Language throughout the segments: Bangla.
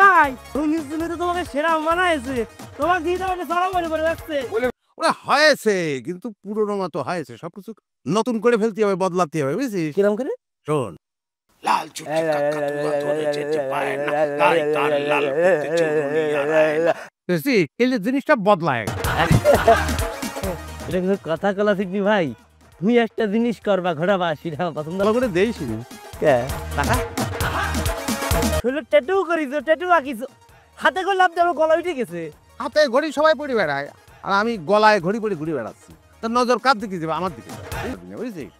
ভাই তুমি তো তোমাকে সেরা মানাইছে, তোমাকে দিয়ে আমাকে সারা করে রাখছে। ওরা হয়েছে কিন্তু পুরোনো মতো হয়েছে, সবকিছু নতুন করে ফেলতে হবে, বদলাতে হবে, বুঝছিস? কিরম করে? শোন, লাল চুটি কাকা তুয়া ধরে যেতে পায় না, তাই তার লাল করতে চুরুনি আড়ায় না। বুঝছিস? এই যে জিনিসটা বদলায় এটা কিন্তু কথা কলা শিখবি ভাই। তুমি একটা জিনিস করবা, ঘোরাবা, সেটা পছন্দ ভালো করে দেইস কে টাকা শরীরে ট্যাটু করিস, ট্যাটু আঁকিস, হাতে করে লাভ দেওয়ার গলা উঠে গেছে। হাতে ঘড়ি সবাই পরে বেড়ায়, আর আমি গলায় ঘড়ি পরে ঘুরে বেড়াচ্ছি। তার নজর কার দিকে যাবে? আমার দিকে যাবে, বুঝছিস?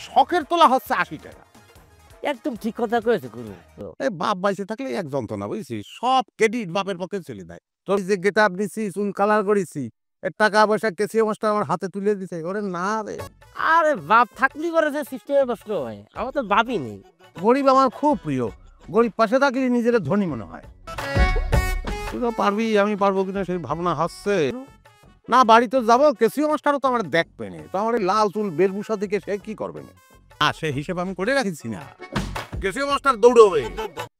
শখের তোলা হচ্ছে 80 টাকা। একদম ঠিক কথা কয়েছে গুরু। এই বাপ বাইসে থাকলে এক যন্ত্রণা, বুঝছিস? সব ক্রেডিট বাপের পক্ষে চলে দেয়। তোর যে গেটআপ দিছি, চুল কালার করেছি, এর টাকা পয়সা কেসিও মাস্টার আমার হাতে তুলে দিছে। ওরে না রে, আরে বাপ থাকলি করে যে সিস্টেমে নষ্ট হয়, আমার তো বাপই নেই। গরিব আমার খুব প্রিয়। গরিব পাশে থাকলে নিজের ধনী মনে হয়। তুই তো পারবি, আমি পারবো কিনা সেই ভাবনা হচ্ছে না। বাড়িতে যাবো, কেসিও মাস্টারও তো আমার দেখবে না, তো আমার এই লাল চুল বেশভূষা থেকে সে কি করবে না? সে হিসেবে আমি করে রাখিছি না। কেসিও মাস্টার দৌড়বে।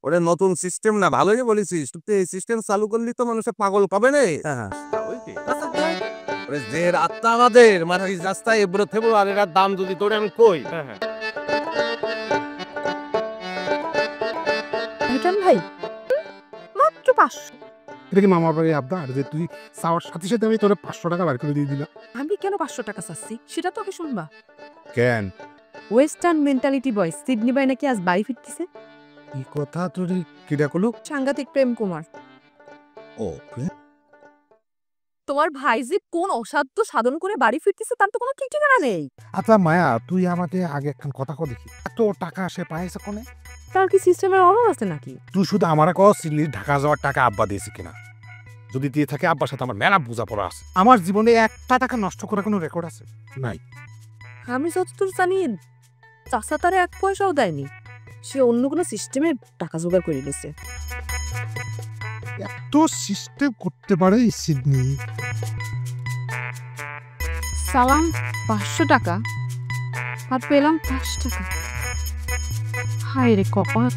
ওরে নতুন সিস্টেম না, ভালোই বলেছিস। তুই এই সিস্টেম চালু করলি তো মানুষে পাগল পাবে না। যে রাস্তা আমাদের মানে এই রাস্তায় এবড়ো থেবড়ো, আর এটার দাম যদি তোরে আমি কই। রিটার্ন ভাই মাত্র 500। এটা কি মামার বাড়ির আবদার যে তুই চাওয়ার সাথে সাথে আমি তোর 500 টাকা বার করে দিয়ে দিলাম? আমি কেন 500 টাকা চাচ্ছি সেটা তো আগে শুনবা। কেন? ওয়েস্টার্ন মেন্টালিটি বয় সিডনি ভাই নাকি আজ বাড়ি ফিরতেছে। এই কথা তোর কিরা কলো? সাংঘাতিক প্রেম কুমার। ও তোমার ভাই যে কোন অসাধ্য সাধন করে বাড়ি ফিরতেছে তার তো কোনো ঠিক ঠিকানা নেই। আচ্ছা মায়া, তুই আমাকে আগে একখান কথা কো দেখি, এত টাকা সে পাইছে কোনে? তার কি সিস্টেমের অভাব আছে নাকি? তুই শুধু আমার কস সিডনি ঢাকা যাওয়ার টাকা আব্বা দিয়েছে কিনা? যদি দিয়ে থাকে আব্বার সাথে আমার মেলা বোঝাপড়া আছে। আমার জীবনে একটা টাকা নষ্ট করার কোনো রেকর্ড আছে? নাই। আমি যতদূর জানি চাচা তারে 1 পয়সাও দেয়নি, সে অন্য কোনো সিস্টেমে টাকা জোগাড় করে নিয়েছে। এত সিস্টেম করতে পারে এই সিডনি? সালাম 500 টাকা আর পেলাম 5 টাকা। হায় রে কপাল।